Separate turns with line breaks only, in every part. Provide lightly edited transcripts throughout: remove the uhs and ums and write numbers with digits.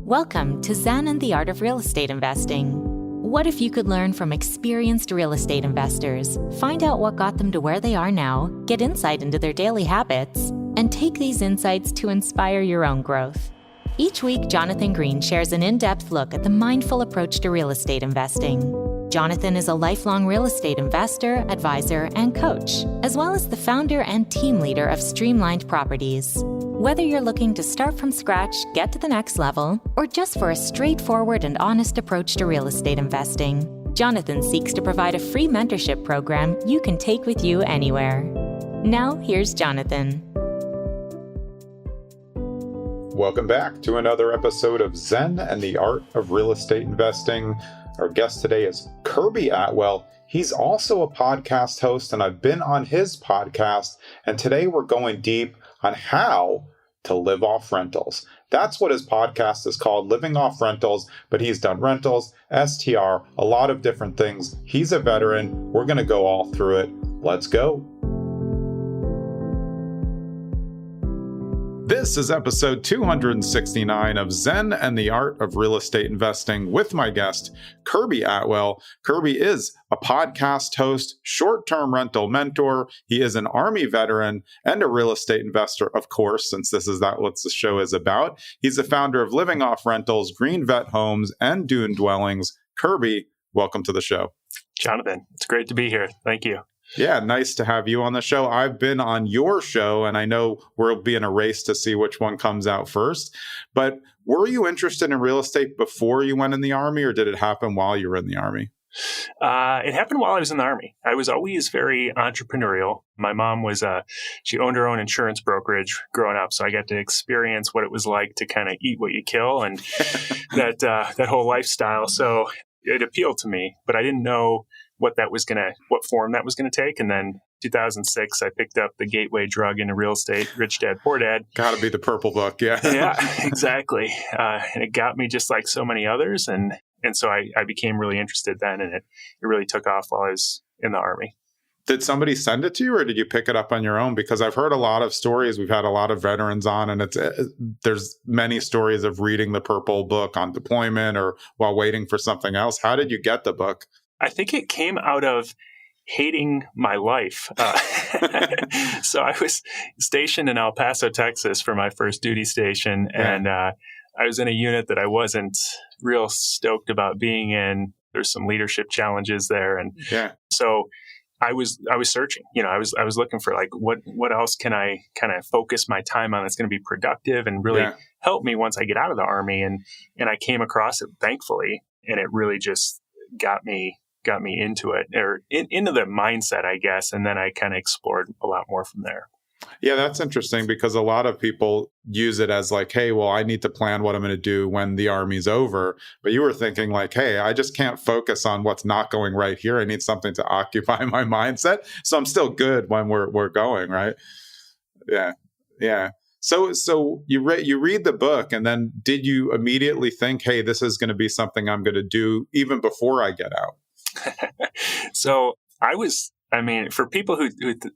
Welcome to Zen and the Art of Real Estate Investing. What if you could learn from experienced real estate investors, find out what got them to where they are now, get insight into their daily habits, and take these insights to inspire your own growth? Each week, Jonathan Green shares an in-depth look at the mindful approach to real estate investing. Jonathan is a lifelong real estate investor, advisor, and coach, as well as the founder and team leader of Streamlined Properties. Whether you're looking to start from scratch, get to the next level, or just for a straightforward and honest approach to real estate investing, Jonathan seeks to provide a free mentorship program you can take with you anywhere. Now, here's Jonathan.
Welcome back to another episode of Zen and the Art of Real Estate Investing. Our guest today is Kirby Atwell. He's also a podcast host, and I've been on his podcast, and today we're going deep on how to live off rentals. That's what his podcast is called, Living Off Rentals, but he's done rentals, STR, a lot of different things. He's a veteran. We're going to go all through it. Let's go. This is episode 269 of Zen and the Art of Real Estate Investing with my guest, Kirby Atwell. Kirby is a podcast host, short-term rental mentor. He is an Army veteran and a real estate investor, of course, since this is what the show is about. He's the founder of Living Off Rentals, Green Vet Homes, and Dune Dwellings. Kirby, welcome to the show.
Jonathan, it's great to be here. Thank you.
Yeah, nice to have you on the show. I've been on your show, and I know we'll be in a race to see which one comes out first. But were you interested in real estate before you went in the Army, or did it happen while you were in the Army?
It happened while I was in the Army. I was always very entrepreneurial. My mom she owned her own insurance brokerage growing up, so I got to experience what it was like to kind of eat what you kill and that whole lifestyle. So it appealed to me, but I didn't know what form that was going to take. And then 2006, I picked up the gateway drug into real estate, Rich Dad, Poor Dad.
Got to be the purple book. Yeah.
Yeah, exactly. And it got me just like so many others. And so I became really interested then, and it really took off while I was in the Army.
Did somebody send it to you, or did you pick it up on your own? Because I've heard a lot of stories. We've had a lot of veterans on, and there's many stories of reading the purple book on deployment or while waiting for something else. How did you get the book?
I think it came out of hating my life. So I was stationed in El Paso, Texas for my first duty station. Yeah. And I was in a unit that I wasn't real stoked about being in. There's some leadership challenges there. And so I was searching, I was looking for like, what else can I kind of focus my time on that's going to be productive and really help me once I get out of the Army. And I came across it, thankfully, and it really just got me into it, or into the mindset, I guess. And then I kind of explored a lot more from there.
Yeah, that's interesting, because a lot of people use it as like, hey, well, I need to plan what I'm going to do when the Army's over. But you were thinking like, hey, I just can't focus on what's not going right here. I need something to occupy my mindset. So I'm still good when we're going, right? Yeah. Yeah. So you read the book, and then did you immediately think, hey, this is going to be something I'm going to do even before I get out?
So for people who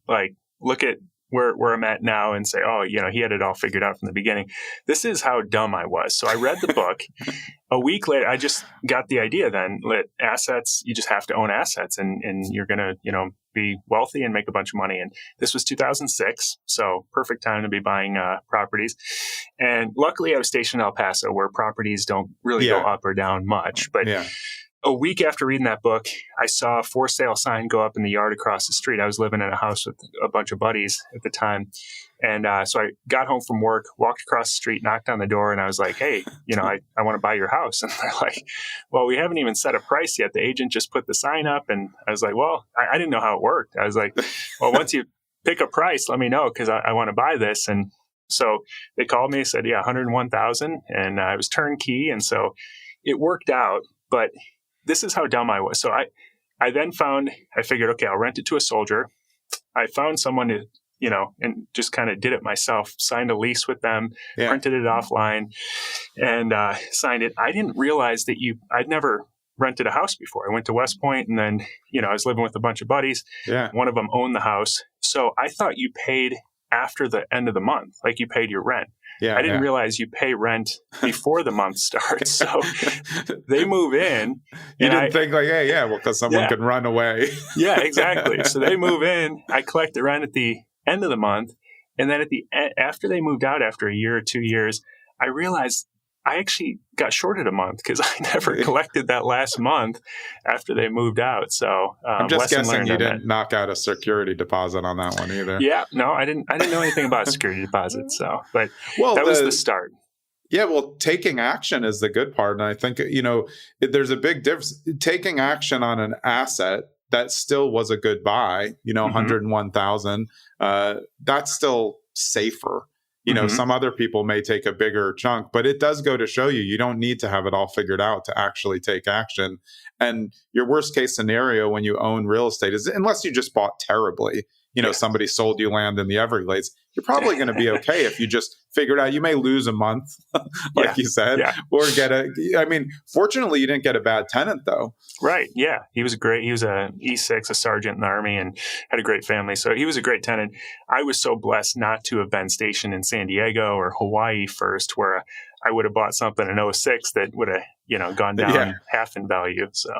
like look at where I'm at now and say, oh, he had it all figured out from the beginning. This is how dumb I was. So I read the book. A week later, I just got the idea then that assets, you just have to own assets, and you're going to, be wealthy and make a bunch of money. And this was 2006. So perfect time to be buying properties. And luckily I was stationed in El Paso, where properties don't really go up or down much. But a week after reading that book, I saw a for sale sign go up in the yard across the street. I was living in a house with a bunch of buddies at the time. And so I got home from work, walked across the street, knocked on the door, and I was like, hey, I want to buy your house. And they're like, well, we haven't even set a price yet. The agent just put the sign up. And I was like, well, I didn't know how it worked. I was like, well, once you pick a price, let me know, because I want to buy this. And so they called me, said, $101,000. And I was turnkey. And so it worked out. But this is how dumb I was. So I then figured, okay, I'll rent it to a soldier. I found someone who, and just kind of did it myself, signed a lease with them, printed it offline, and signed it. I didn't realize that I'd never rented a house before. I went to West Point, and then, I was living with a bunch of buddies. Yeah. One of them owned the house. So I thought you paid after the end of the month, like you paid your rent.
Yeah,
I didn't realize you pay rent before the month starts. So they move in.
You didn't think like, hey, well, because someone can run away.
Yeah, exactly. So they move in. I collect the rent at the end of the month. And then after they moved out after a year or 2 years, I realized I actually got shorted a month because I never collected that last month after they moved out. So
I'm just guessing you didn't knock out a security deposit on that one either.
Yeah, no, I didn't know anything about security deposits. So, but that was the start.
Yeah, well, taking action is the good part. And I think, there's a big difference. Taking action on an asset that still was a good buy, 101,000, that's still safer. Some other people may take a bigger chunk, but it does go to show you don't need to have it all figured out to actually take action. And your worst case scenario when you own real estate is, unless you just bought terribly, somebody sold you land in the Everglades, you're probably going to be okay if you just figure it out. You may lose a month, like you said, or fortunately you didn't get a bad tenant though.
Right. Yeah. He was great. He was a E6, a sergeant in the Army, and had a great family. So he was a great tenant. I was so blessed not to have been stationed in San Diego or Hawaii first, where I would have bought something in 06 that would have, gone down half in value. So,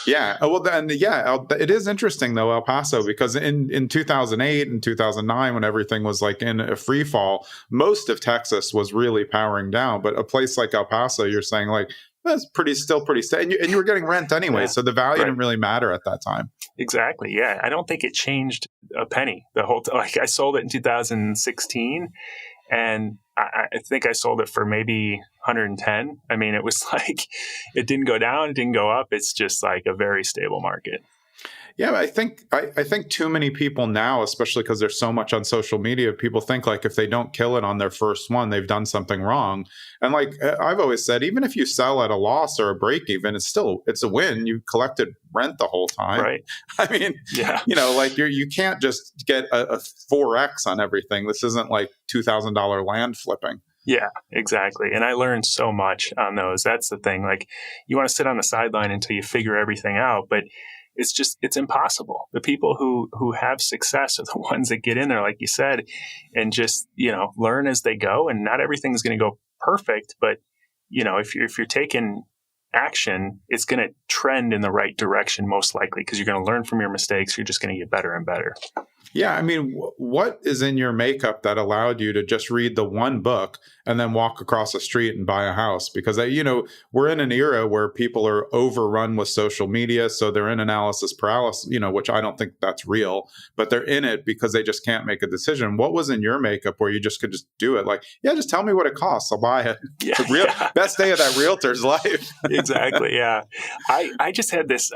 it is interesting though, El Paso, because in 2008 and 2009, when everything was like in a free fall, most of Texas was really powering down. But a place like El Paso, you're saying like, that's still pretty steady. And you were getting rent anyway. So the value didn't really matter at that time. Exactly. Yeah. I don't think it changed a penny the whole time. Like I sold it in 2016 and I think I sold it for maybe 110. I mean, it was like, it didn't go down, it didn't go up. It's just like a very stable market.
Yeah, I think too many people now, especially because there's so much on social media, people think like if they don't kill it on their first one, they've done something wrong. And like I've always said, even if you sell at a loss or a break even, it's a win. You collected rent the whole time.
Right.
I mean, like you can't just get a 4X on everything. This isn't like $2,000 land flipping.
Yeah, exactly. And I learned so much on those. That's the thing. Like you want to sit on the sideline until you figure everything out, but it's impossible. The people who have success are the ones that get in there, like you said, and just, learn as they go. And not everything's going to go perfect, but, if you're taking action, it's going to trend in the right direction, most likely, because you're going to learn from your mistakes. You're just going to get better and better.
Yeah. I mean, what is in your makeup that allowed you to just read the one book and then walk across the street and buy a house? Because, we're in an era where people are overrun with social media. So they're in analysis paralysis, which I don't think that's real, but they're in it because they just can't make a decision. What was in your makeup where you just could just do it? Like, just tell me what it costs. I'll buy it. Best day of that realtor's life.
Exactly. Yeah. I just had this,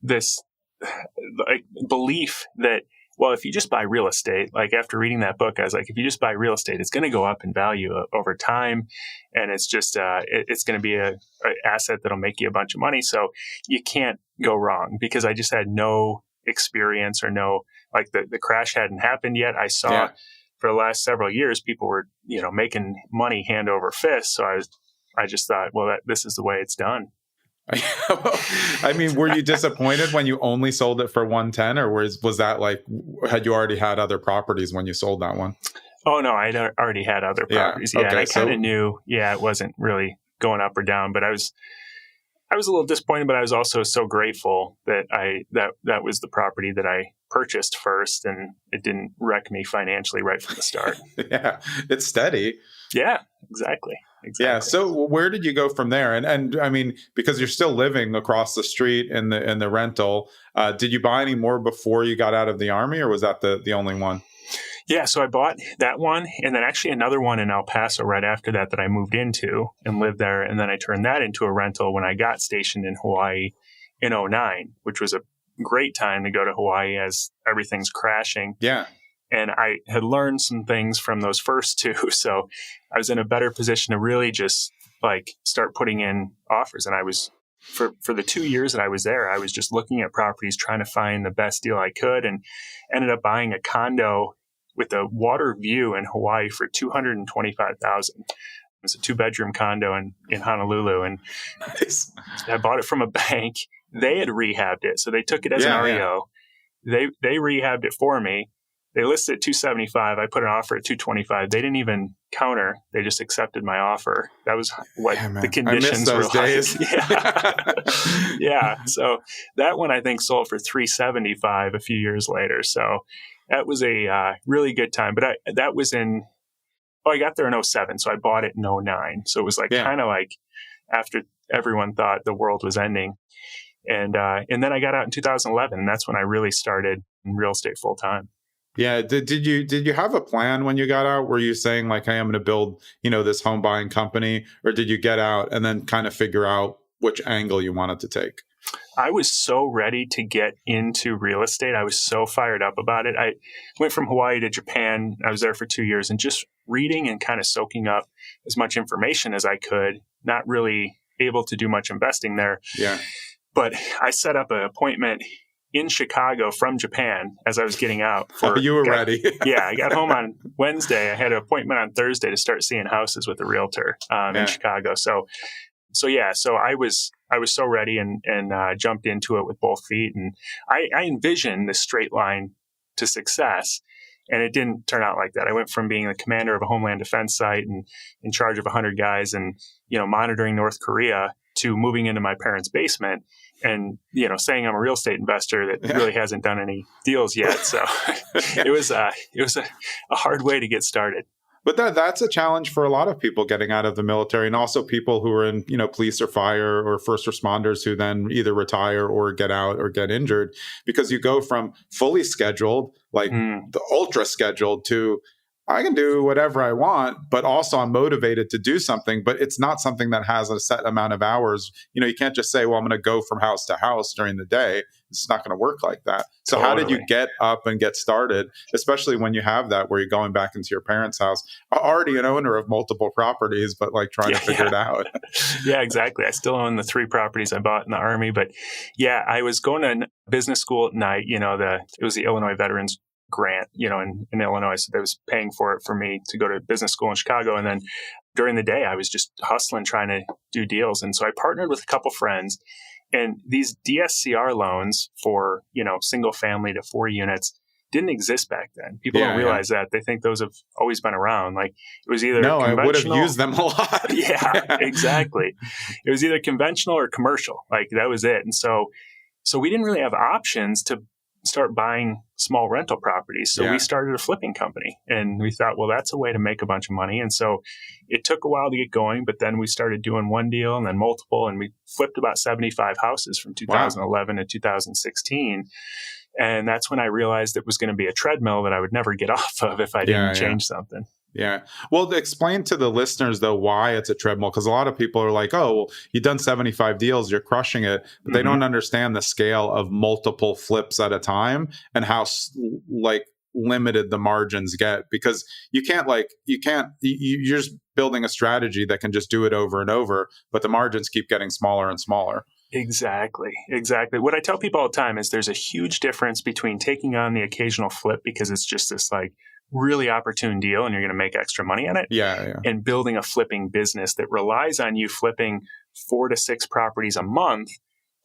this like belief that, well, if you just buy real estate, like after reading that book, I was like, if you just buy real estate, it's going to go up in value over time. And it's just, it's going to be a asset that'll make you a bunch of money. So you can't go wrong, because I just had no experience or like the crash hadn't happened yet. I saw for the last several years, people were, making money hand over fist. So I just thought, well, this is the way it's done.
I mean, were you disappointed when you only sold it for 110, or was that like, had you already had other properties when you sold that one?
Oh no, I'd already had other properties. Yeah, okay, and I kind of knew, it wasn't really going up or down, but I was a little disappointed, but I was also so grateful that that was the property that I purchased first, and it didn't wreck me financially right from the start.
Yeah, it's steady.
Yeah, exactly.
Yeah. So where did you go from there? And I mean, because you're still living across the street in the rental, did you buy any more before you got out of the Army, or was that the only one?
Yeah. So I bought that one, and then actually another one in El Paso right after that I moved into and lived there. And then I turned that into a rental when I got stationed in Hawaii in 2009, which was a great time to go to Hawaii as everything's crashing.
Yeah.
And I had learned some things from those first two. So I was in a better position to really just like start putting in offers. And I was, for the 2 years that I was there, I was just looking at properties, trying to find the best deal I could, and ended up buying a condo with a water view in Hawaii for $225,000. It was a 2-bedroom condo in Honolulu. And
nice.
I bought it from a bank. They had rehabbed it. So they took it as an REO. They rehabbed it for me. they listed at 275. I put an offer at 225. They didn't even counter. They just accepted my offer. That was what the conditions were
days.
like. Yeah. Yeah. So that one I think sold for 375 a few years later. So that was a really good time. But that was I got there in 07. So I bought it in 09. So it was like kind of like after everyone thought the world was ending. And then I got out in 2011. And that's when I really started in real estate full time.
Yeah. Did you have a plan when you got out? Were you saying like, hey, I'm going to build, this home buying company, or did you get out and then kind of figure out which angle you wanted to take?
I was so ready to get into real estate. I was so fired up about it. I went from Hawaii to Japan. I was there for 2 years and just reading and kind of soaking up as much information as I could, not really able to do much investing there.
Yeah.
But I set up an appointment in Chicago from Japan as I was getting out.
You were ready.
Yeah, I got home on Wednesday. I had an appointment on Thursday to start seeing houses with a realtor in Chicago. So I was so ready and jumped into it with both feet. And I envisioned this straight line to success. And it didn't turn out like that. I went from being the commander of a Homeland Defense site and in charge of 100 guys and, monitoring North Korea to moving into my parents' basement and, saying I'm a real estate investor that really hasn't done any deals yet. So it was a hard way to get started.
But that's a challenge for a lot of people getting out of the military, and also people who are in, police or fire or first responders who then either retire or get out or get injured, because you go from fully scheduled, like the ultra scheduled, to I can do whatever I want, but also I'm motivated to do something, but it's not something that has a set amount of hours. You can't just say, well, I'm going to go from house to house during the day. It's not going to work like that. So How did you get up and get started, especially when you have that, where you're going back into your parents' house, already an owner of multiple properties, but like trying to figure it out?
Yeah, exactly. I still own the 3 properties I bought in the Army, but I was going to business school at night. It was the Illinois Veterans Grant, in Illinois. So they was paying for it for me to go to business school in Chicago. And then during the day, I was just hustling, trying to do deals. And so I partnered with a couple friends, and these DSCR loans for, single family to 4 units didn't exist back then. People don't realize that. They think those have always been around. Like it was either
I would have used them a lot.
Yeah, exactly. It was either conventional or commercial. Like that was it. And so we didn't really have options to start buying small rental properties. So we started a flipping company, and we thought, well, that's a way to make a bunch of money. And so it took a while to get going, but then we started doing one deal and then multiple, and we flipped about 75 houses from 2011 to 2016. And that's when I realized it was going to be a treadmill that I would never get off of if I didn't change something.
Yeah. Well, explain to the listeners, though, why it's a treadmill, because a lot of people are like, oh, well, you've done 75 deals, you're crushing it. But they don't understand the scale of multiple flips at a time and how limited the margins get, because you're just building a strategy that can just do it over and over, but the margins keep getting smaller and smaller.
Exactly. What I tell people all the time is there's a huge difference between taking on the occasional flip because it's just this really opportune deal and you're going to make extra money on it. And building a flipping business that relies on you flipping 4 to 6 properties a month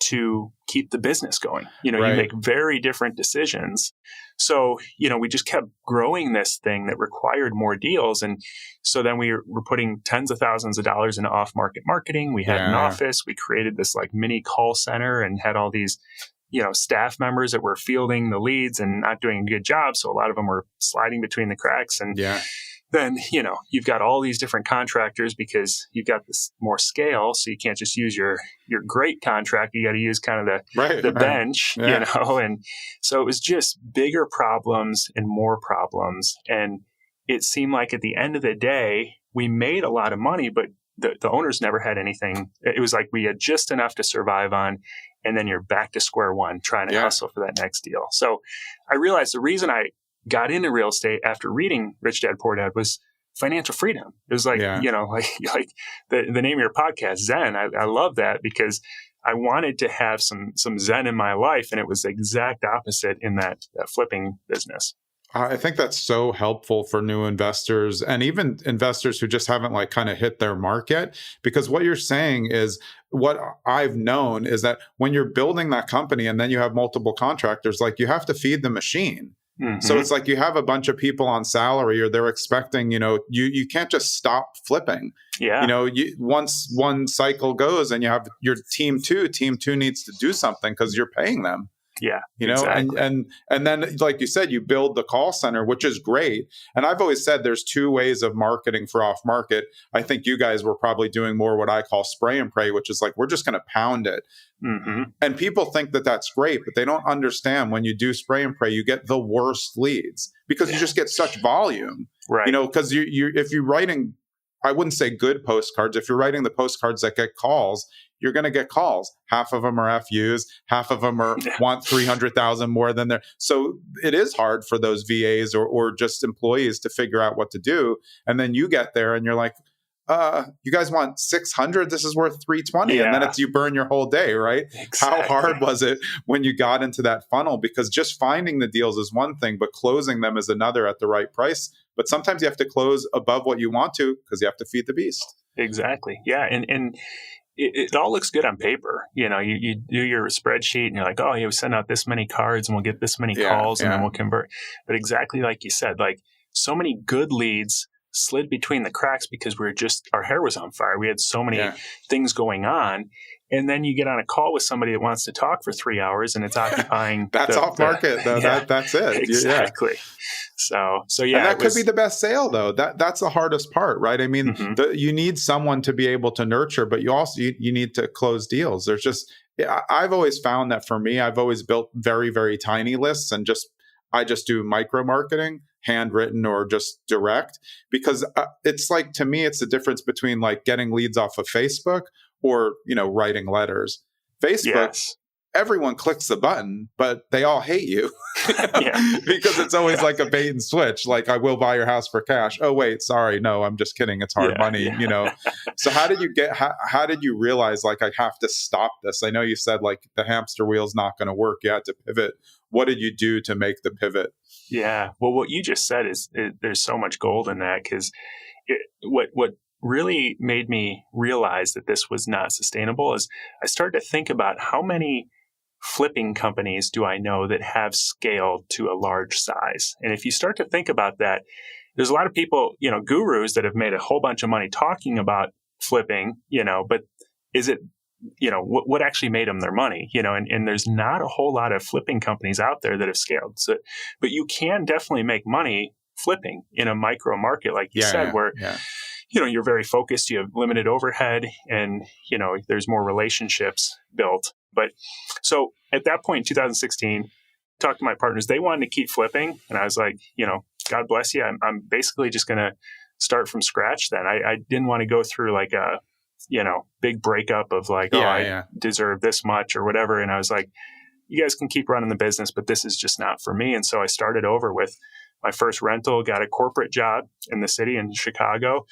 to keep the business going. You make very different decisions. So, we just kept growing this thing that required more deals. And so then we were putting tens of thousands of dollars into off-market marketing. We had an office. We created this mini call center and had all these staff members that were fielding the leads and not doing a good job. So a lot of them were sliding between the cracks. And then, you've got all these different contractors because you've got this more scale. So you can't just use your great contractor. You got to use kind of the bench, and so it was just bigger problems and more problems. And it seemed like at the end of the day, we made a lot of money, but the owners never had anything. It was like we had just enough to survive on. And then you're back to square one, trying to hustle for that next deal. So I realized the reason I got into real estate after reading Rich Dad Poor Dad was financial freedom. It was like the name of your podcast, Zen. I love that because I wanted to have some Zen in my life, and it was the exact opposite in that flipping business.
I think that's so helpful for new investors and even investors who just haven't kind of hit their mark yet, because what you're saying is what I've known is that when you're building that company and then you have multiple contractors, you have to feed the machine. So it's like you have a bunch of people on salary, or they're expecting, you can't just stop flipping.
Yeah.
Once one cycle goes and you have your team two needs to do something because you're paying them.
Yeah,
exactly. and then, like you said, you build the call center, which is great. And I've always said there's two ways of marketing for off market. I think you guys were probably doing more what I call spray and pray, which is like, we're just going to pound it. And people think that that's great, but they don't understand when you do spray and pray, you get the worst leads because you just get such volume,
right?
Because if you're writing, I wouldn't say good postcards. If you're writing the postcards that get calls, you're going to get calls. Half of them are FUs. Half of them want 300,000 more than they're. So it is hard for those VAs or just employees to figure out what to do. And then you get there and you're like, you guys want 600? This is worth 320. And then you burn your whole day, right?
Exactly.
How hard was it when you got into that funnel? Because just finding the deals is one thing, but closing them is another at the right price. But sometimes you have to close above what you want to because you have to feed the beast.
Exactly. Yeah. And it all looks good on paper. You do your spreadsheet and you're like, oh, yeah, we send out this many cards and we'll get this many calls and then we'll convert. But exactly like you said, like so many good leads slid between the cracks because our hair was on fire. We had so many things going on. And then you get on a call with somebody that wants to talk for 3 hours and it's occupying.
That's off market though. That's it.
Exactly. So yeah.
And that could be the best sale though. That's the hardest part, right? I mean, you need someone to be able to nurture, but you also, you need to close deals. There's just, I've always found that for me, I've always built very, very tiny lists and I just do micro marketing, handwritten or just direct, because it's like, to me, it's the difference between like getting leads off of Facebook or, writing letters. Facebook, everyone clicks the button, but they all hate you because it's always like a bait and switch. Like, I will buy your house for cash. Oh, wait, sorry. No, I'm just kidding. It's hard money, So how did you realize like, I have to stop this? I know you said like the hamster wheel's not going to work. You had to pivot. What did you do to make the pivot?
Yeah. Well, what you just said is there's so much gold in that, because what really made me realize that this was not sustainable is I started to think about how many flipping companies do I know that have scaled to a large size. And if you start to think about that, there's a lot of people, gurus that have made a whole bunch of money talking about flipping, but is it, what actually made them their money, and there's not a whole lot of flipping companies out there that have scaled. So, but you can definitely make money flipping in a micro market, like you said, where you're very focused, you have limited overhead, and, there's more relationships built. But so at that point in 2016, talked to my partners, they wanted to keep flipping. And I was like, God bless you. I'm basically just going to start from scratch then. I didn't want to go through like a, big breakup of like, I deserve this much or whatever. And I was like, you guys can keep running the business, but this is just not for me. And so I started over with my first rental, got a corporate job in the city in Chicago.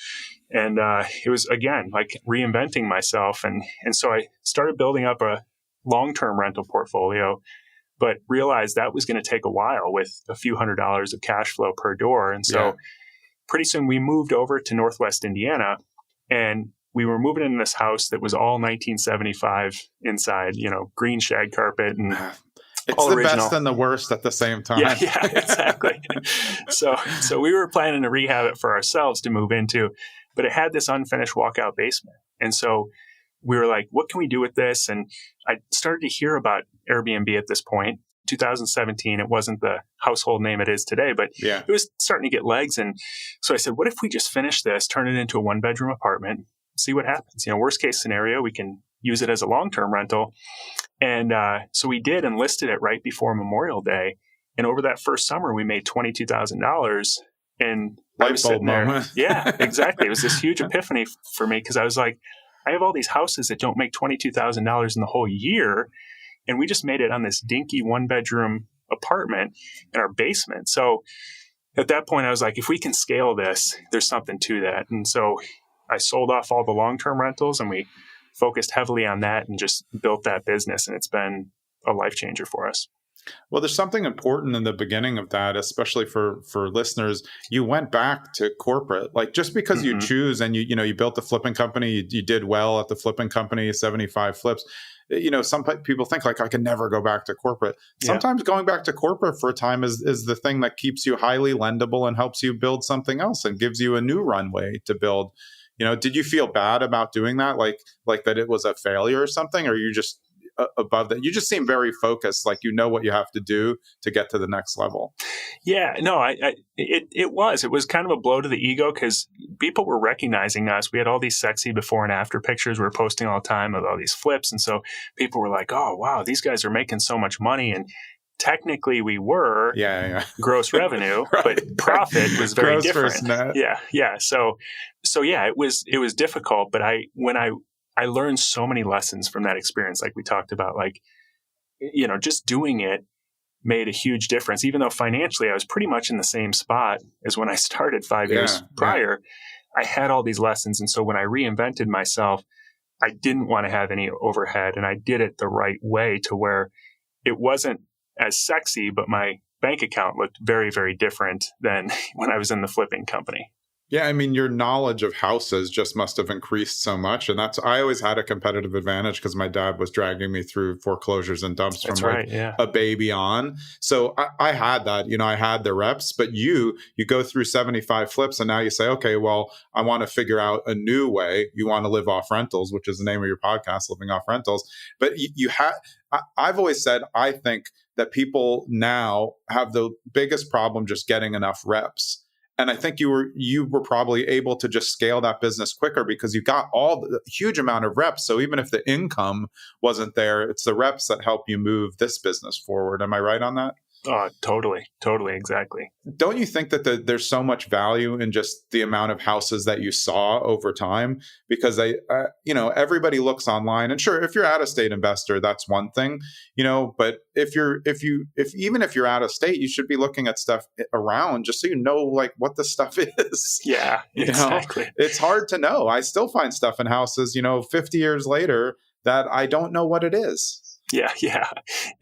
And it was, again, like reinventing myself. And so I started building up a long-term rental portfolio, but realized that was going to take a while with a few $100s of cash flow per door. And so pretty soon we moved over to Northwest Indiana, and we were moving in this house that was all 1975 inside, green shag carpet and
it's
all
the
original.
Best and the worst at the same time.
Yeah, exactly. So we were planning to rehab it for ourselves to move into, but it had this unfinished walkout basement. And so we were like, what can we do with this? And I started to hear about Airbnb at this point. 2017, it wasn't the household name it is today, but it was starting to get legs. And so I said, what if we just finish this, turn it into a 1-bedroom apartment, see what happens? Worst case scenario, we can use it as a long-term rental. And so we did, and listed it right before Memorial Day. And over that first summer, we made $22,000. And I was sitting there. Yeah, exactly. It was this huge epiphany for me, because I was like, I have all these houses that don't make $22,000 in the whole year. And we just made it on this dinky 1-bedroom apartment in our basement. So at that point, I was like, if we can scale this, there's something to that. And so I sold off all the long-term rentals, and we focused heavily on that and just built that business. And it's been a life changer for us.
Well, there's something important in the beginning of that, especially for listeners. You went back to corporate, like just because you choose and you built the flipping company, you did well at the flipping company, 75 flips. Some people think like I can never go back to corporate. Sometimes going back to corporate for a time is the thing that keeps you highly lendable and helps you build something else and gives you a new runway to build. Did you feel bad about doing that? Like that it was a failure or something, or you just above that? You just seem very focused, like what you have to do to get to the next level.
Yeah, no, it was kind of a blow to the ego because people were recognizing us. We had all these sexy before and after pictures we were posting all the time of all these flips. And so people were like, oh, wow, these guys are making so much money. And technically we were gross revenue, right, but profit was very gross different. Net. Yeah. So yeah, it was difficult, but I learned so many lessons from that experience. Like we talked about, just doing it made a huge difference. Even though financially I was pretty much in the same spot as when I started 5 years prior, I had all these lessons. And so when I reinvented myself, I didn't want to have any overhead, and I did it the right way to where it wasn't as sexy, but my bank account looked very, very different than when I was in the flipping company.
Yeah, I mean, your knowledge of houses just must have increased so much. And I always had a competitive advantage because my dad was dragging me through foreclosures and dumps from a baby on. So I had that, I had the reps, but you go through 75 flips and now you say, okay, well, I want to figure out a new way. You want to live off rentals, which is the name of your podcast, Living Off Rentals. But I've always said, I think that people now have the biggest problem just getting enough reps. And I think you were probably able to just scale that business quicker because you got all the huge amount of reps. So even if the income wasn't there, it's the reps that help you move this business forward. Am I right on that?
Oh, totally, exactly.
Don't you think that there's so much value in just the amount of houses that you saw over time? Because everybody looks online, and sure, if you're out of state investor, that's one thing, But if even if you're out of state, you should be looking at stuff around just so you know like what the stuff is.
Yeah, exactly.
It's hard to know. I still find stuff in houses, 50 years later that I don't know what it is.
Yeah,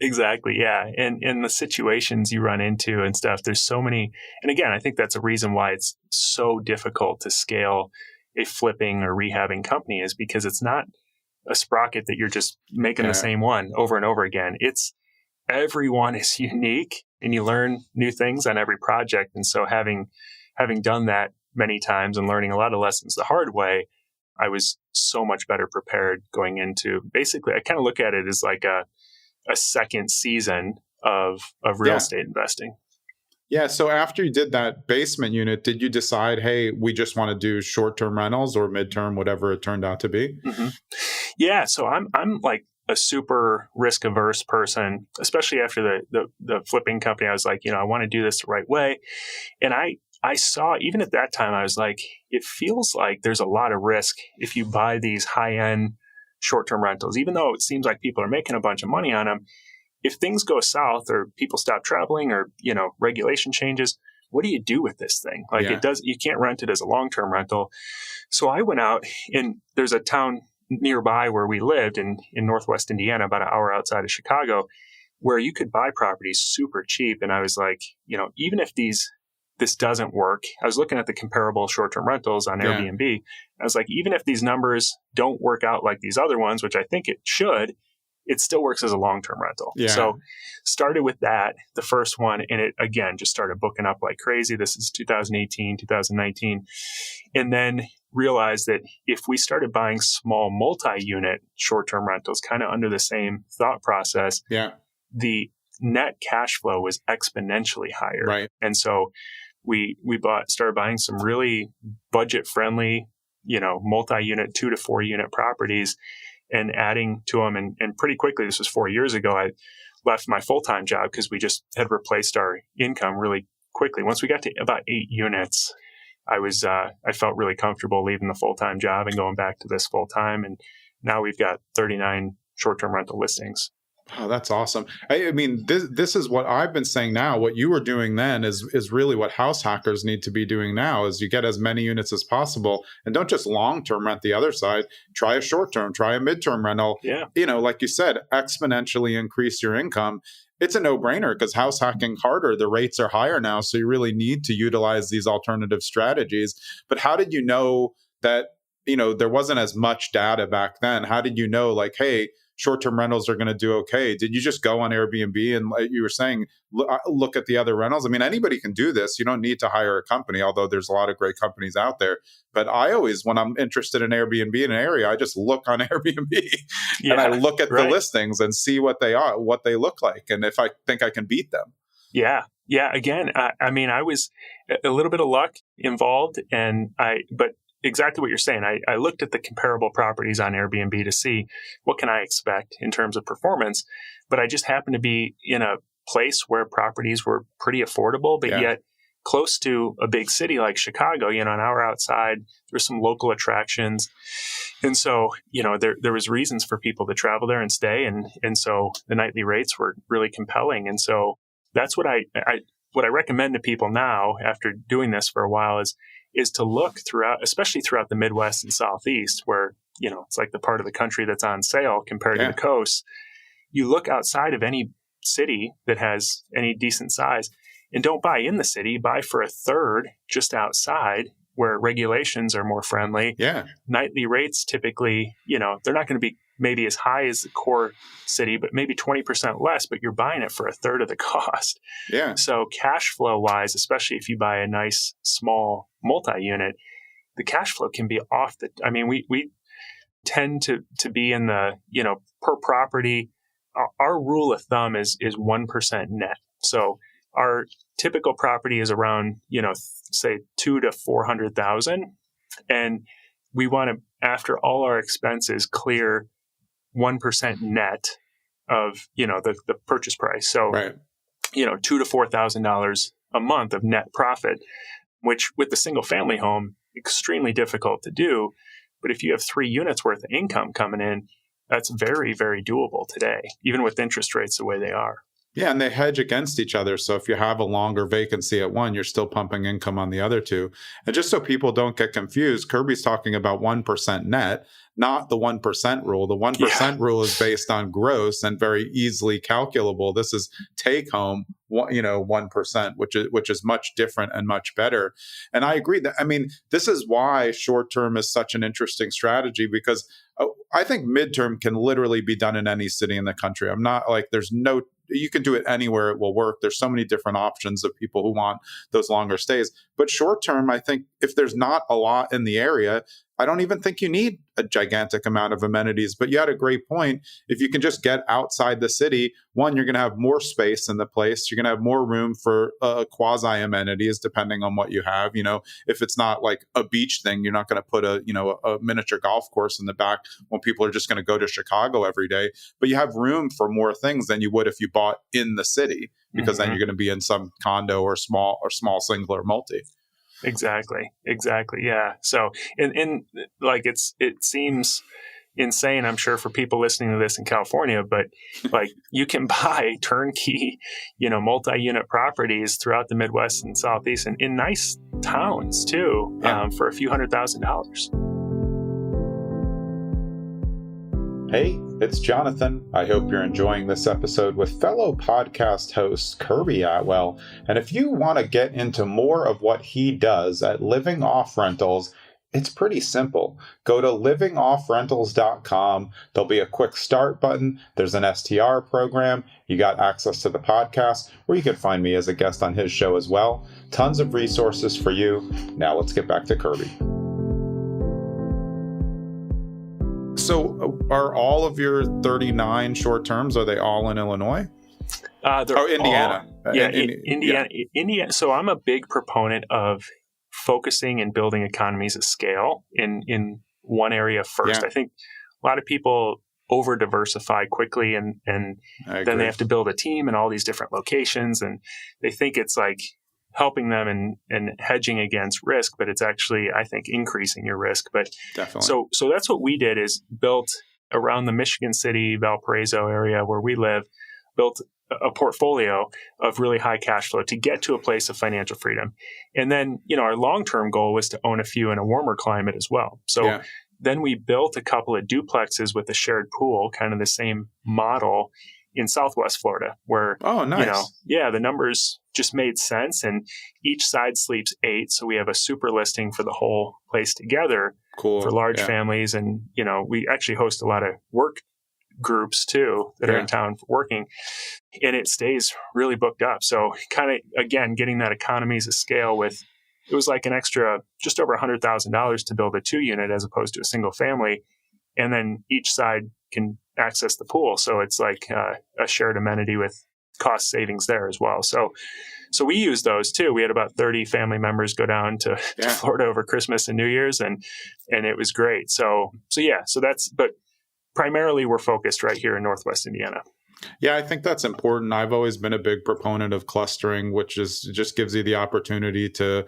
exactly. Yeah. And the situations you run into and stuff, there's so many. And again, I think that's a reason why it's so difficult to scale a flipping or rehabbing company is because it's not a sprocket that you're just making the same one over and over again. It's everyone is unique and you learn new things on every project. And so having done that many times and learning a lot of lessons the hard way, I was so much better prepared going into, basically, I kind of look at it as like a second season of real estate investing.
Yeah. So after you did that basement unit, did you decide, hey, we just want to do short-term rentals or midterm, whatever it turned out to be?
Mm-hmm. Yeah. So I'm like a super risk averse person, especially after the flipping company. I was like, I want to do this the right way. And I saw, even at that time, I was like, it feels like there's a lot of risk if you buy these high-end short-term rentals, even though it seems like people are making a bunch of money on them. If things go south or people stop traveling or, regulation changes, what do you do with this thing? You can't rent it as a long-term rental. So I went out, and there's a town nearby where we lived in Northwest Indiana, about an hour outside of Chicago, where you could buy properties super cheap. And I was like, even if this doesn't work. I was looking at the comparable short-term rentals on Airbnb. I was like, even if these numbers don't work out like these other ones, which I think it should, it still works as a long-term rental. Yeah. So started with that, the first one, and it, again, just started booking up like crazy. This is 2018, 2019. And then realized that if we started buying small multi-unit short-term rentals, kind of under the same thought process, the net cash flow was exponentially higher.
Right.
And so we started buying some really budget friendly, multi-unit 2 to 4 unit properties and adding to them. And pretty quickly, this was 4 years ago, I left my full-time job because we just had replaced our income really quickly. Once we got to about 8 units, I felt really comfortable leaving the full-time job and going back to this full-time. And now we've got 39 short-term rental listings.
Oh, that's awesome. I mean, this is what I've been saying now. What you were doing then is really what house hackers need to be doing now is you get as many units as possible and don't just long-term rent the other side. Try a short-term, try a mid-term rental.
Yeah.
Like you said, exponentially increase your income. It's a no-brainer because house hacking harder. The rates are higher now. So you really need to utilize these alternative strategies. But how did you know that, there wasn't as much data back then? How did you know, like, hey, short-term rentals are going to do okay? Did you just go on Airbnb and, like you were saying, look at the other rentals? I mean, anybody can do this. You don't need to hire a company, although there's a lot of great companies out there. But I always, when I'm interested in Airbnb in an area, I just look on Airbnb and I look at the listings and see what they are, what they look like, and if I think I can beat them.
Yeah. Yeah. Again, I mean, I was a little bit of luck involved, but exactly what you're saying. I looked at the comparable properties on Airbnb to see what can I expect in terms of performance, but I just happened to be in a place where properties were pretty affordable, but yet close to a big city like Chicago, an hour outside. There's some local attractions. And so, there was reasons for people to travel there and stay. And so the nightly rates were really compelling. And so that's what I recommend to people now after doing this for a while is to look throughout, especially throughout the Midwest and Southeast, where, it's like the part of the country that's on sale compared to the coast. You look outside of any city that has any decent size and don't buy in the city, buy for a third just outside where regulations are more friendly.
Yeah.
Nightly rates typically, they're not going to be maybe as high as the core city, but maybe 20% less, but you're buying it for a third of the cost.
Yeah.
So cash flow wise, especially if you buy a nice small multi-unit, the cash flow can be we tend to be in the, per property, our rule of thumb is 1% net. So our typical property is around, say 200,000 to 400,000. And we want to, after all our expenses, clear 1% net of, the purchase price. So, $2,000 to $4,000 a month of net profit, which with the single family home, extremely difficult to do. But if you have 3 units worth of income coming in, that's very, very doable today, even with interest rates the way they are.
Yeah, and they hedge against each other. So if you have a longer vacancy at one, you're still pumping income on the other two. And just so people don't get confused, Kirby's talking about 1% net, not the 1% rule. The 1% rule is based on gross and very easily calculable. This is take home, 1%, which is much different and much better. And I agree that, this is why short term is such an interesting strategy, because I think midterm can literally be done in any city in the country. I'm not like you can do it anywhere, it will work. There's so many different options of people who want those longer stays. But short term, I think if there's not a lot in the area, I don't even think you need a gigantic amount of amenities. But you had a great point. If you can just get outside the city, one, you're going to have more space in the place. You're going to have more room for quasi amenities, depending on what you have. If it's not like a beach thing, you're not going to put a miniature golf course in the back when people are just going to go to Chicago every day. But you have room for more things than you would if you bought in the city, because then you're going to be in some condo or small single or multi.
Exactly. Yeah. So, and like it seems insane, I'm sure, for people listening to this in California, but like you can buy turnkey, multi-unit properties throughout the Midwest and Southeast and in nice towns too, for a few $100,000.
Hey, it's Jonathan. I hope you're enjoying this episode with fellow podcast host Kirby Atwell. And if you want to get into more of what he does at Living Off Rentals, it's pretty simple. Go to livingoffrentals.com. There'll be a quick start button. There's an STR program. You got access to the podcast, or you can find me as a guest on his show as well. Tons of resources for you. Now let's get back to Kirby. So are all of your 39 short terms, are they all in Illinois?
They're
Indiana.
Indiana. So I'm a big proponent of focusing and building economies of scale in one area first. I think a lot of people over diversify quickly and then they have to build a team in all these different locations, and they think it's like helping them and hedging against risk, but it's actually, I think, increasing your risk. But
definitely.
So that's what we did, is built around the Michigan City, Valparaiso area where we live, built a portfolio of really high cash flow to get to a place of financial freedom. And then, our long-term goal was to own a few in a warmer climate as well. So then we built a couple of duplexes with a shared pool, kind of the same model in Southwest Florida, where, the numbers just made sense. And each side sleeps 8. So we have a super listing for the whole place together for large families. And, we actually host a lot of work groups too that are in town for working, and it stays really booked up. So kind of, again, getting that economies of scale with, it was like an extra just over $100,000 to build a 2-unit as opposed to a single family. And then each side can access the pool. So it's like a shared amenity with cost savings there as well. So we use those too. We had about 30 family members go down to Florida over Christmas and New Year's, and it was great. So that's, but primarily we're focused right here in Northwest Indiana.
Yeah, I think that's important. I've always been a big proponent of clustering, which just gives you the opportunity to,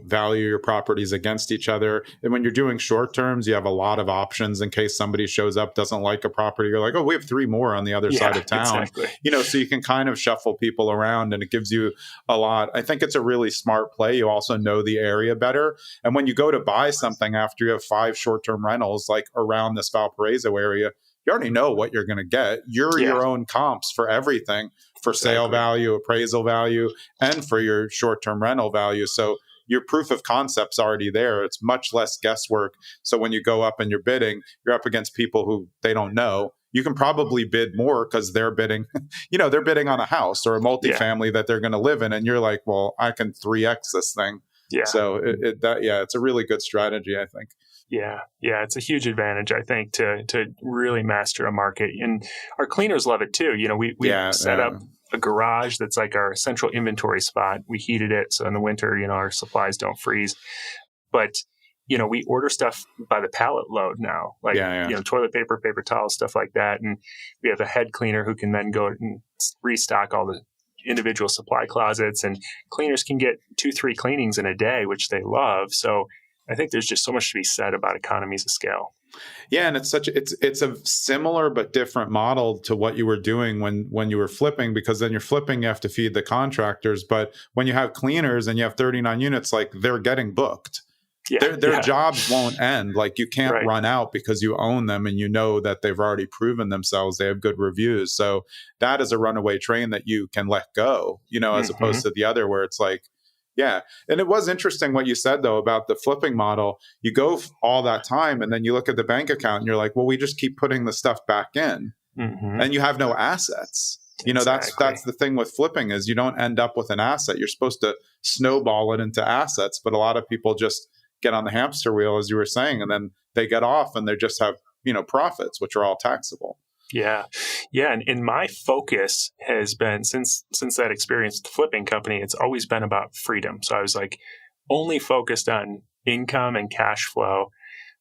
value your properties against each other. And when you're doing short terms, you have a lot of options in case somebody shows up, doesn't like a property. You're like, oh, we have 3 more on the other side of town.
Exactly.
So you can kind of shuffle people around, and it gives you a lot. I think it's a really smart play. You also know the area better. And when you go to buy something after you have 5 short-term rentals, like around this Valparaiso area, you already know what you're going to get. You're your own comps for everything, for sale value, appraisal value, and for your short-term rental value. So your proof of concept's already there. It's much less guesswork. So when you go up and you're bidding, you're up against people who they don't know. You can probably bid more because they're bidding, they're bidding on a house or a multifamily that they're going to live in. And you're like, well, I can 3X this thing. Yeah. So it's a really good strategy, I think.
Yeah, it's a huge advantage, I think, to really master a market. And our cleaners love it too. We set up a garage that's like our central inventory spot. We heated it so in the winter, our supplies don't freeze. But we order stuff by the pallet load now, like toilet paper, paper towels, stuff like that. And we have a head cleaner who can then go and restock all the individual supply closets. And cleaners can get 2-3 cleanings in a day, which they love. So I think there's just so much to be said about economies of scale.
Yeah, and it's a similar but different model to what you were doing when you were flipping, because then you're flipping, you have to feed the contractors. But when you have cleaners and you have 39 units, like they're getting booked. Their jobs won't end. Like you can't run out because you own them and you know that they've already proven themselves. They have good reviews. So that is a runaway train that you can let go, as opposed to the other where it's like, yeah. And it was interesting what you said, though, about the flipping model. You go all that time and then you look at the bank account and you're like, well, we just keep putting the stuff back in and you have no assets. That's the thing with flipping is you don't end up with an asset. You're supposed to snowball it into assets. But a lot of people just get on the hamster wheel, as you were saying, and then they get off and they just have, profits, which are all taxable.
Yeah. And my focus has been since that experience with the flipping company, it's always been about freedom. So I was like only focused on income and cash flow.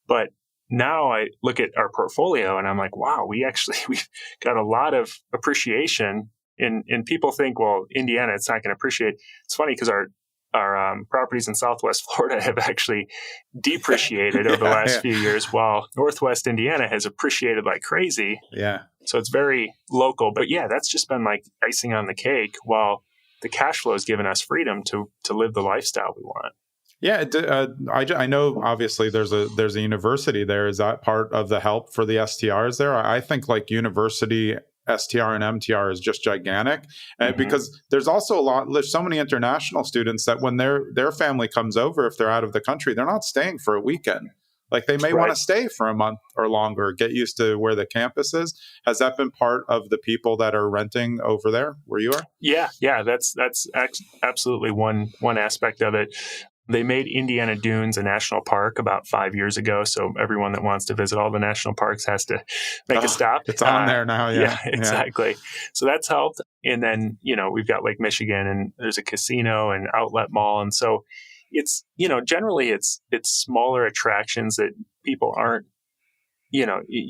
But now I look at our portfolio and I'm like, wow, we've got a lot of appreciation. And people think, well, Indiana, it's not going to appreciate. It's funny because our properties in Southwest Florida have actually depreciated over the last few years, while Northwest Indiana has appreciated like crazy.
Yeah.
So it's very local. But that's just been like icing on the cake, while the cash flow has given us freedom to live the lifestyle we want.
Yeah, I know. Obviously, there's a university there. Is that part of the help for the STRs there? I think like university STR and MTR is just gigantic, and because there's also there's so many international students that when their family comes over, if they're out of the country, they're not staying for a weekend. Like they may want to stay for a month or longer, get used to where the campus is. Has that been part of the people that are renting over there where you are?
Yeah, that's absolutely one aspect of it. They made Indiana Dunes a national park about 5 years ago. So everyone that wants to visit all the national parks has to make a stop.
It's on there now. Yeah,
exactly. Yeah. So that's helped. And then, we've got Lake Michigan and there's a casino and outlet mall. And so it's, generally it's smaller attractions that people aren't, you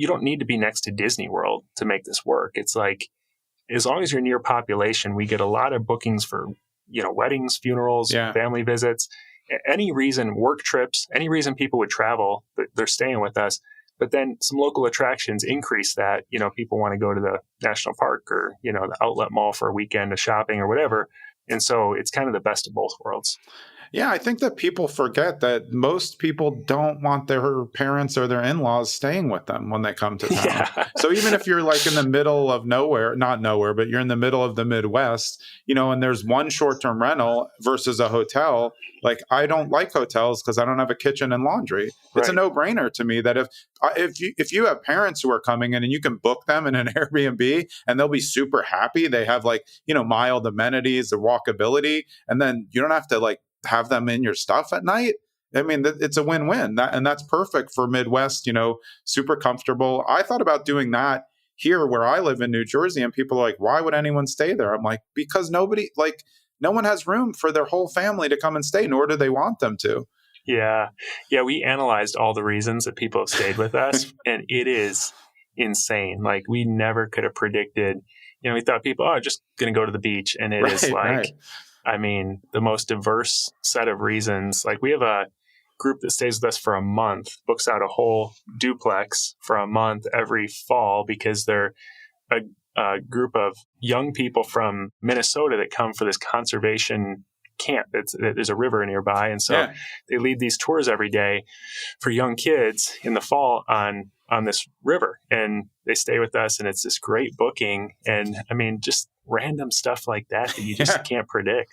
don't need to be next to Disney World to make this work. It's like, as long as you're near population, we get a lot of bookings for, weddings, funerals, family visits. Any reason, work trips, any reason people would travel, they're staying with us. But then some local attractions increase that. People want to go to the national park or, the outlet mall for a weekend of shopping or whatever. And so it's kind of the best of both worlds.
Yeah, I think that people forget that most people don't want their parents or their in-laws staying with them when they come to town.
Yeah.
So even if you're like in the middle of nowhere, not nowhere, but you're in the middle of the Midwest, and there's one short-term rental versus a hotel, like I don't like hotels because I don't have a kitchen and laundry. It's a no-brainer to me that if you have parents who are coming in and you can book them in an Airbnb and they'll be super happy, they have like, mild amenities, the walkability, and then you don't have to like have them in your stuff at night. I mean, it's a win-win. And that's perfect for Midwest, super comfortable. I thought about doing that here where I live in New Jersey, and people are like, why would anyone stay there? I'm like, because no one has room for their whole family to come and stay, nor do they want them to.
Yeah. Yeah. We analyzed all the reasons that people have stayed with us, and it is insane. Like we never could have predicted, we thought people are just going to go to the beach, and it is like, right. I mean, the most diverse set of reasons. Like we have a group that stays with us for a month, books out a whole duplex for a month every fall because they're a group of young people from Minnesota that come for this conservation camp. There's a river nearby. And so they lead these tours every day for young kids in the fall on this river, and they stay with us, and it's this great booking. And I mean, just random stuff like that you just can't predict.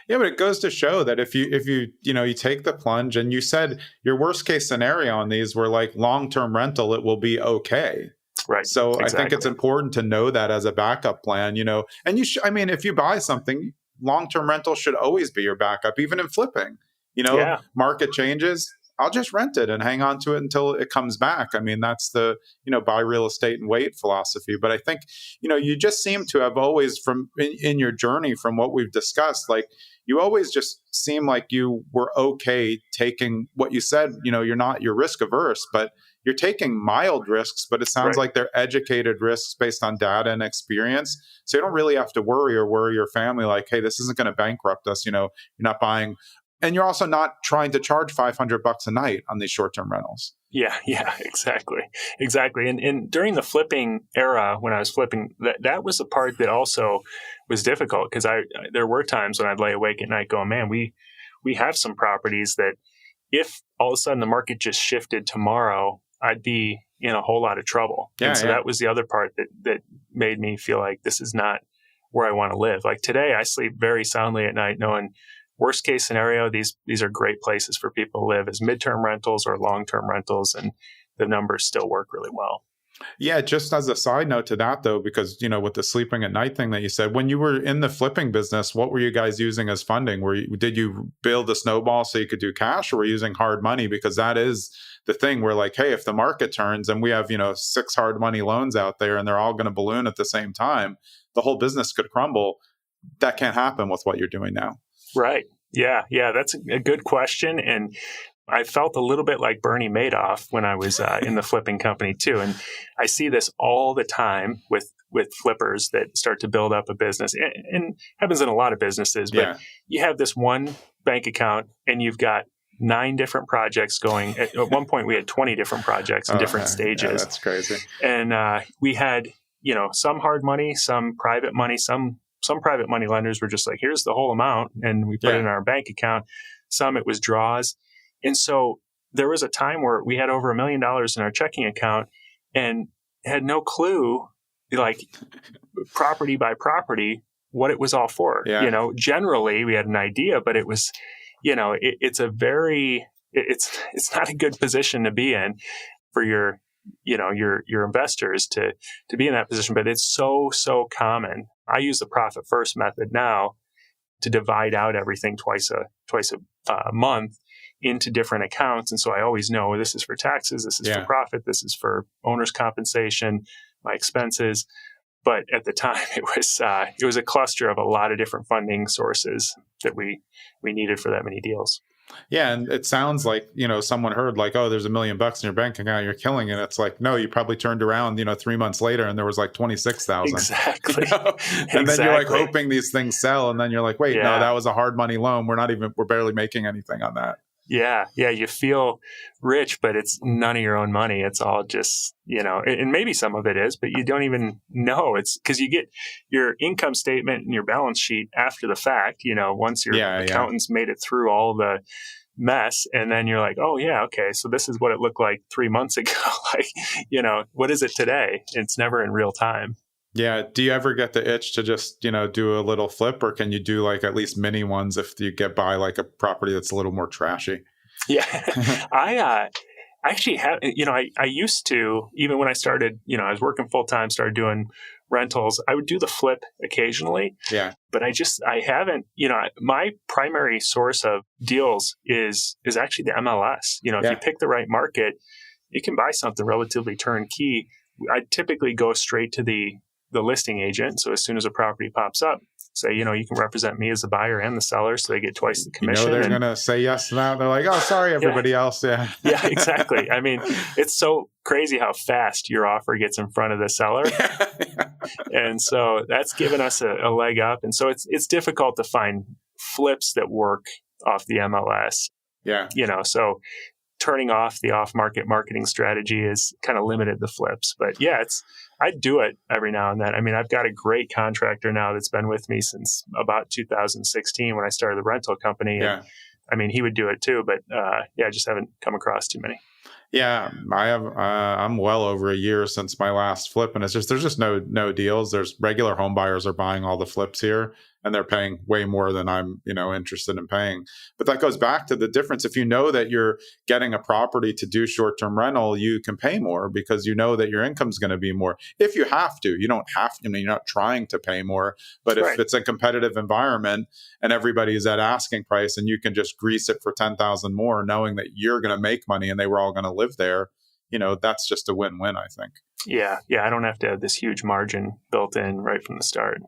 Yeah, but it goes to show that if you take the plunge, and you said your worst case scenario on these were like long-term rental, it will be okay.
Right.
So exactly. I think it's important to know that as a backup plan, and if you buy something, long-term rental should always be your backup, even in flipping, market changes. I'll just rent it and hang on to it until it comes back. I mean, that's the, buy real estate and wait philosophy. But I think, you just seem to have always in your journey from what we've discussed, like you always just seem like you were okay taking what you said, you're risk averse, but you're taking mild risks, but it sounds like they're educated risks based on data and experience. So you don't really have to worry your family like, hey, this isn't going to bankrupt us. You're not buying. And you're also not trying to charge $500 a night on these short-term rentals.
Yeah, exactly. And during the flipping era, when I was flipping, that was the part that also was difficult because there were times when I'd lay awake at night going, man, we have some properties that if all of a sudden the market just shifted tomorrow, I'd be in a whole lot of trouble. And so that was the other part that made me feel like this is not where I want to live. Like today, I sleep very soundly at night knowing worst case scenario, these are great places for people to live as midterm rentals or long-term rentals, and the numbers still work really well.
Yeah, just as a side note to that, though, because, with the sleeping at night thing that you said, when you were in the flipping business, what were you guys using as funding? Did you build a snowball so you could do cash, or were you using hard money? Because that is the thing where like, hey, if the market turns and we have, 6 hard money loans out there and they're all going to balloon at the same time, the whole business could crumble. That can't happen with what you're doing now.
Right. Yeah. That's a good question. And I felt a little bit like Bernie Madoff when I was in the flipping company too. And I see this all the time with flippers that start to build up a business, and happens in a lot of businesses, but you have this one bank account and you've got 9 different projects going. At one point we had 20 different projects in different stages.
Yeah, that's crazy.
And we had, some hard money, some private money, some private money lenders were just like, here's the whole amount, and we put it in our bank account. Some it was draws. And so there was a time where we had over $1 million in our checking account and had no clue, like property by property, what it was all for.
Yeah.
Generally we had an idea, but it was, it's not a good position to be in for your investors to be in that position, but it's so common. I use the profit first method now to divide out everything twice a month into different accounts. And so I always know this is for taxes, this is for profit, this is for owner's compensation, my expenses. But at the time it was a cluster of a lot of different funding sources that we needed for that many deals.
Yeah. And it sounds like, someone heard like, oh, there's $1 million in your bank account, you're killing it. It's like, no, you probably turned around, 3 months later and there was like 26,000.
Exactly.
And then you're like hoping these things sell. And then you're like, wait, no, that was a hard money loan. We're barely making anything on that.
Yeah. Yeah. You feel rich, but it's none of your own money. It's all just, and maybe some of it is, but you don't even know. It's because you get your income statement and your balance sheet after the fact, once your accountant's made it through all the mess. And then you're like, oh, yeah, okay. So this is what it looked like 3 months ago. Like, what is it today? It's never in real time.
Yeah. Do you ever get the itch to just, do a little flip, or can you do like at least mini ones if you get by like a property that's a little more trashy?
Yeah. I actually have, I used to, even when I started, I was working full time, started doing rentals, I would do the flip occasionally.
Yeah.
But I haven't, my primary source of deals is actually the MLS. If you pick the right market, you can buy something relatively turnkey. I typically go straight to the listing agent. So as soon as a property pops up, say, you can represent me as the buyer and the seller, so they get twice the commission.
They're going to say yes to that. They're like, oh, sorry, everybody else. Yeah.
Yeah, exactly. I mean, it's so crazy how fast your offer gets in front of the seller. And so that's given us a leg up. And so it's difficult to find flips that work off the MLS.
Yeah.
So turning off the off-market marketing strategy has kind of limited the flips. But yeah, I do it every now and then. I mean, I've got a great contractor now that's been with me since about 2016 when I started the rental company.
Yeah.
And, I mean, he would do it too, but I just haven't come across too many.
Yeah, I have. I'm well over a year since my last flip, and there's just no deals. There's regular home buyers are buying all the flips here, and they're paying way more than I'm interested in paying. But that goes back to the difference. If you know that you're getting a property to do short-term rental, you can pay more because you know that your income's going to be more. If you have to, you don't have to. You're not trying to pay more. But if it's a competitive environment and everybody's at asking price, and you can just grease it for $10,000 more, knowing that you're going to make money and they were all going to live there, that's just a win-win, I think.
Yeah. I don't have to have this huge margin built in right from the start.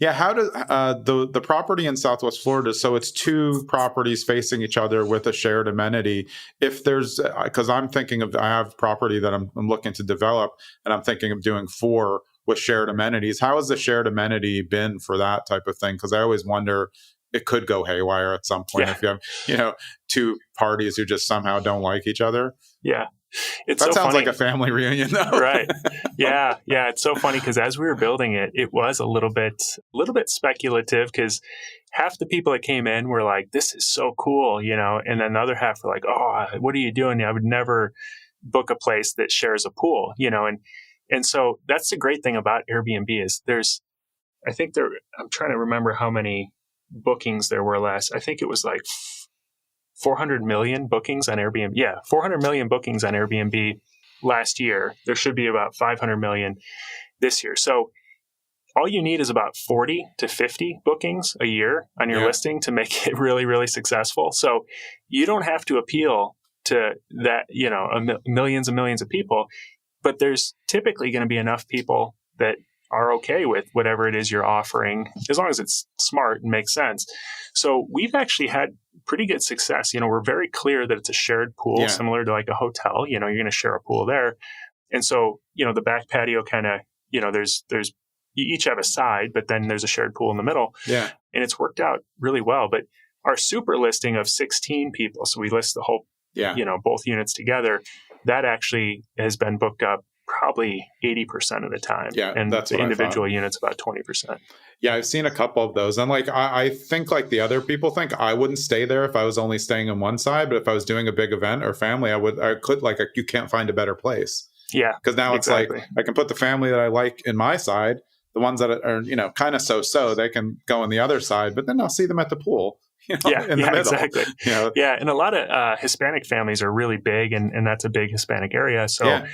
Yeah, how does the property in Southwest Florida? So it's two properties facing each other with a shared amenity. If there's, because I'm thinking of, I have property that I'm looking to develop, and I'm thinking of doing 4 with shared amenities. How has the shared amenity been for that type of thing? Because I always wonder, it could go haywire at some point if you have, two parties who just somehow don't like each other.
Yeah.
That sounds funny. Like a family reunion, though.
Right. Yeah. It's so funny because as we were building it, it was a little bit speculative because half the people that came in were like, this is so cool, and then the other half were like, oh, what are you doing? I would never book a place that shares a pool, and so that's the great thing about Airbnb is I'm trying to remember how many bookings there were last. I think it was like 400 million bookings on Airbnb. Yeah, 400 million bookings on Airbnb last year. There should be about 500 million this year. So all you need is about 40 to 50 bookings a year on your listing to make it really, really successful. So you don't have to appeal to that, millions and millions of people, but there's typically going to be enough people that are okay with whatever it is you're offering, as long as it's smart and makes sense. So we've actually had pretty good success. We're very clear that it's a shared pool, similar to like a hotel. You're going to share a pool there. And so, the back patio kind of, there's you each have a side, but then there's a shared pool in the middle.
Yeah.
And it's worked out really well. But our super listing of 16 people, so we list the whole, both units together, that actually has been booked up probably 80% of the time.
Yeah,
and
that's
the
what
individual units about 20%.
Yeah, I've seen a couple of those. And like, I think like the other people think, I wouldn't stay there if I was only staying on one side. But if I was doing a big event or family, I could you can't find a better place.
Yeah.
Because now it's like, I can put the family that I like in my side, the ones that are, kind of so, they can go on the other side, but then I'll see them at the pool. In the middle.
Exactly. Yeah. And a lot of Hispanic families are really big, and that's a big Hispanic area. So,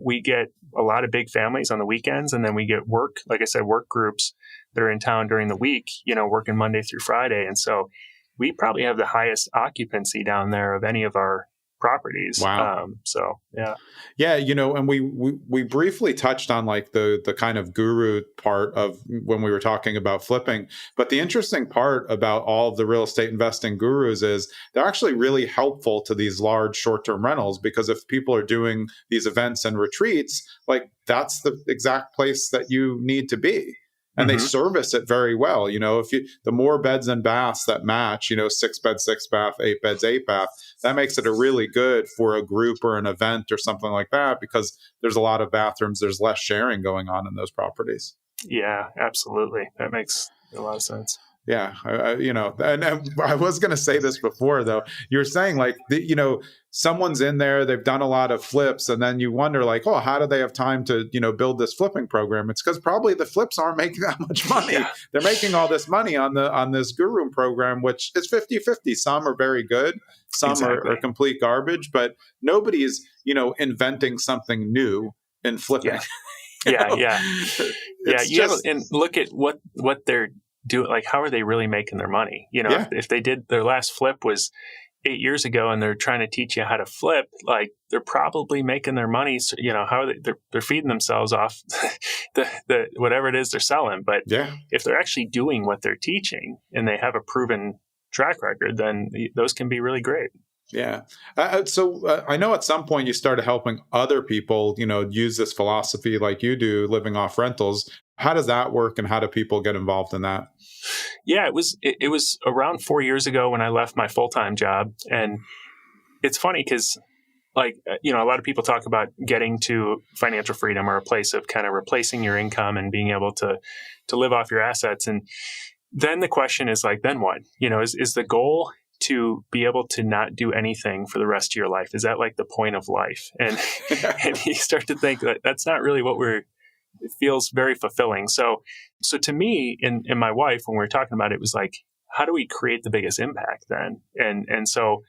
we get a lot of big families on the weekends, and then we get work groups that are in town during the week, working Monday through Friday. And so we probably have the highest occupancy down there of any of our properties.
Wow. Yeah. And we briefly touched on like the kind of guru part of when we were talking about flipping, but the interesting part about all of the real estate investing gurus is they're actually really helpful to these large short-term rentals, because if people are doing these events and retreats, like that's the exact place that you need to be. And they service it very well. If the more beds and baths that match, 6 bed, 6 bath, 8 beds, 8 bath, that makes it a really good for a group or an event or something like that, because there's a lot of bathrooms. There's less sharing going on in those properties.
Yeah, absolutely. That makes a lot of sense.
Yeah. And I was going to say this before, though. You're saying like, someone's in there, they've done a lot of flips, and then you wonder like, oh, how do they have time to, build this flipping program? It's because probably the flips aren't making that much money. Yeah. They're making all this money on this guru program, which is 50-50. Some are very good. Some are complete garbage, but nobody is, inventing something new in flipping.
Yeah. And look at what they're do it, like how are they really making their money? If they did, their last flip was 8 years ago and they're trying to teach you how to flip, like they're probably making their money. So, how are they're feeding themselves off the whatever it is they're selling. But if they're actually doing what they're teaching and they have a proven track record, then those can be really great.
Yeah. So I know at some point you started helping other people, use this philosophy like you do, living off rentals. How does that work, and how do people get involved in that?
Yeah, it was around 4 years ago when I left my full-time job. And it's funny because a lot of people talk about getting to financial freedom or a place of kind of replacing your income and being able to live off your assets. And then the question is like, then what? Is the goal to be able to not do anything for the rest of your life? Is that like the point of life? And you start to think that that's not really it feels very fulfilling. So to me and my wife, when we were talking about it, it was like, how do we create the biggest impact then? And so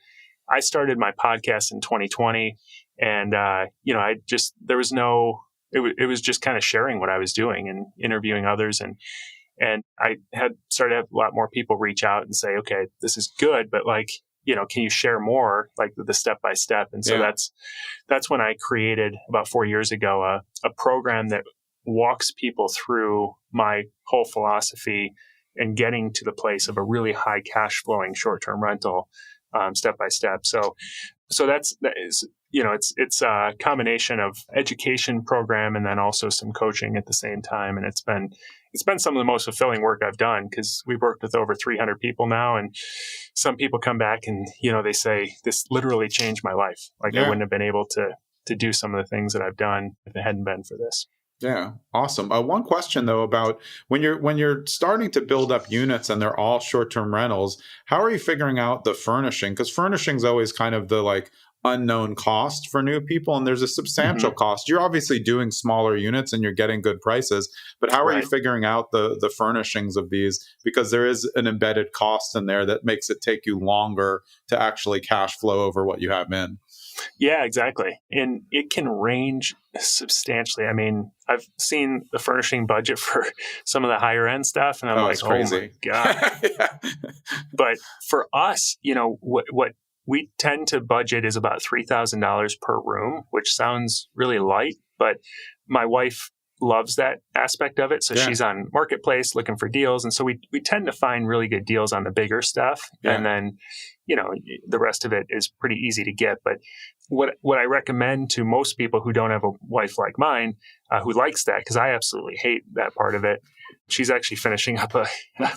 I started my podcast in 2020, and it was just kind of sharing what I was doing and interviewing others, and I had started to have a lot more people reach out and say, okay, this is good, but can you share more, like the step by step? And so that's when I created about 4 years ago a program that walks people through my whole philosophy and getting to the place of a really high cash flowing short-term rental, step by step. So that is, it's a combination of education program and then also some coaching at the same time. And it's been some of the most fulfilling work I've done, because we've worked with over 300 people now. And some people come back and, they say, this literally changed my life. I wouldn't have been able to do some of the things that I've done if it hadn't been for this.
Yeah. Awesome. One question though, about when you're starting to build up units and they're all short-term rentals, how are you figuring out the furnishing? Because furnishing is always kind of the unknown cost for new people, and there's a substantial cost. You're obviously doing smaller units and you're getting good prices, but how are you figuring out the furnishings of these? Because there is an embedded cost in there that makes it take you longer to actually cash flow over what you have in.
Yeah, exactly. And it can range substantially. I mean, I've seen the furnishing budget for some of the higher end stuff, and I'm like,
crazy.
Oh my God. But for us, what we tend to budget is about $3,000 per room, which sounds really light, but my wife loves that aspect of it. So she's on Marketplace looking for deals. And so we tend to find really good deals on the bigger stuff. Yeah. And then, the rest of it is pretty easy to get. But what I recommend to most people who don't have a wife like mine, who likes that, because I absolutely hate that part of it. She's actually finishing up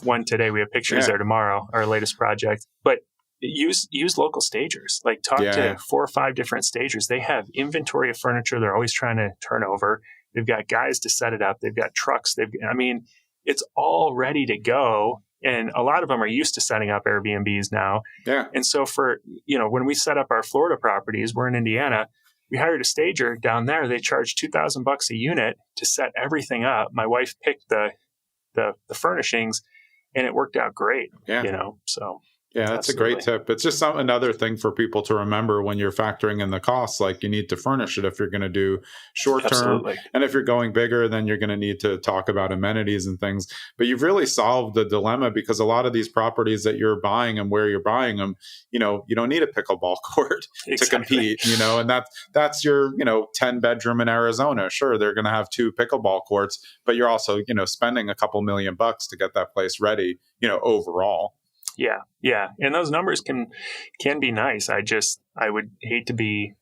one today. We have pictures there tomorrow, our latest project. But use local stagers. Talk to 4 or 5 different stagers. They have inventory of furniture they're always trying to turn over. They've got guys to set it up. They've got trucks. It's all ready to go. And a lot of them are used to setting up Airbnbs now. Yeah. And so when we set up our Florida properties, we're in Indiana, we hired a stager down there. They charged $2,000 a unit to set everything up. My wife picked the furnishings, and it worked out great. Yeah. So.
Yeah, that's a great tip. It's just another thing for people to remember when you're factoring in the costs. You need to furnish it if you're going to do short term. Absolutely. And if you're going bigger, then you're going to need to talk about amenities and things. But you've really solved the dilemma, because a lot of these properties that you're buying and where you're buying them, you don't need a pickleball court to compete, and that's your, 10 bedroom in Arizona. Sure, they're going to have 2 pickleball courts, but you're also, spending a couple $1 million to get that place ready, overall.
Yeah. And those numbers can be nice. I would hate to be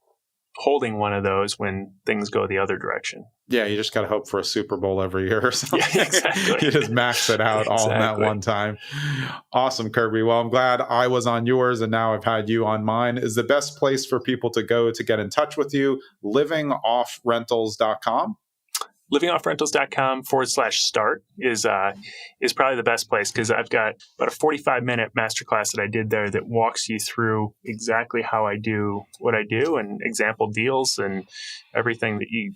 holding one of those when things go the other direction.
Yeah, you just got to hope for a Super Bowl every year or something.
Yeah, exactly.
You just max it out all in that one time. Awesome, Kirby. Well, I'm glad I was on yours and now I've had you on mine. Is the best place for people to go to get in touch with you livingoffrentals.com?
livingoffrentals.com/start is probably the best place, because I've got about a 45-minute masterclass that I did there that walks you through exactly how I do what I do and example deals and everything that you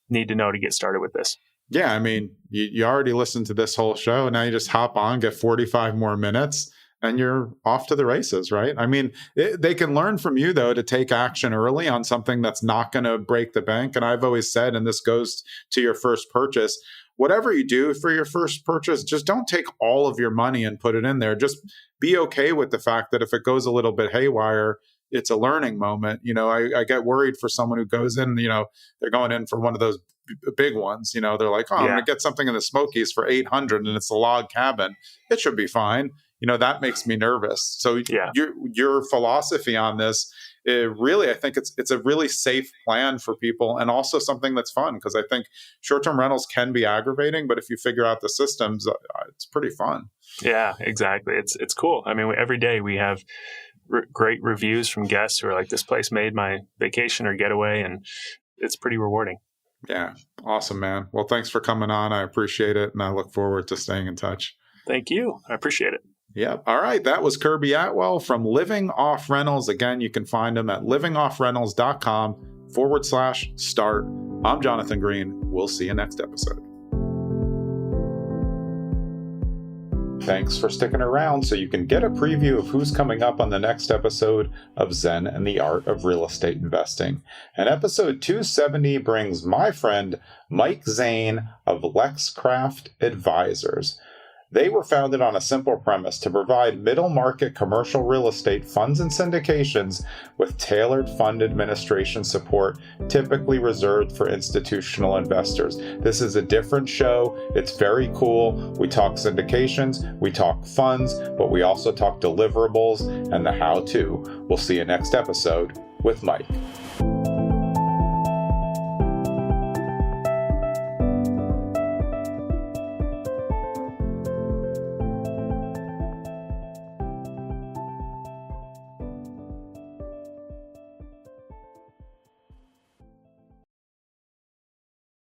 need to know to get started with this.
Yeah, I mean, you already listened to this whole show. Now you just hop on, get 45 more minutes, and you're off to the races, right? I mean, they can learn from you, though, to take action early on something that's not going to break the bank. And I've always said, and this goes to your first purchase, whatever you do for your first purchase, just don't take all of your money and put it in there. Just be okay with the fact that if it goes a little bit haywire, it's a learning moment. You know, I get worried for someone who goes in, you know, they're going in for one of those big ones. You know, they're like, oh, I'm going to get something in the Smokies for $800 and it's a log cabin. It should be fine. You know, that makes me nervous. So your philosophy on this, really, I think it's a really safe plan for people, and also something that's fun, because I think short-term rentals can be aggravating, but if you figure out the systems, it's pretty fun.
Yeah, exactly. It's cool. I mean, every day we have great reviews from guests who are like, this place made my vacation or getaway, and it's pretty rewarding.
Yeah. Awesome, man. Well, thanks for coming on. I appreciate it, and I look forward to staying in touch.
Thank you. I appreciate it.
Yep. All right. That was Kirby Atwell from Living Off Rentals. Again, you can find him at livingoffrentals.com/start. I'm Jonathan Green. We'll see you next episode. Thanks for sticking around so you can get a preview of who's coming up on the next episode of Zen and the Art of Real Estate Investing. And episode 270 brings my friend Mike Zane of Lexcraft Advisors. They were founded on a simple premise: to provide middle market commercial real estate funds and syndications with tailored fund administration support, typically reserved for institutional investors. This is a different show. It's very cool. We talk syndications, we talk funds, but we also talk deliverables and the how-to. We'll see you next episode with Mike.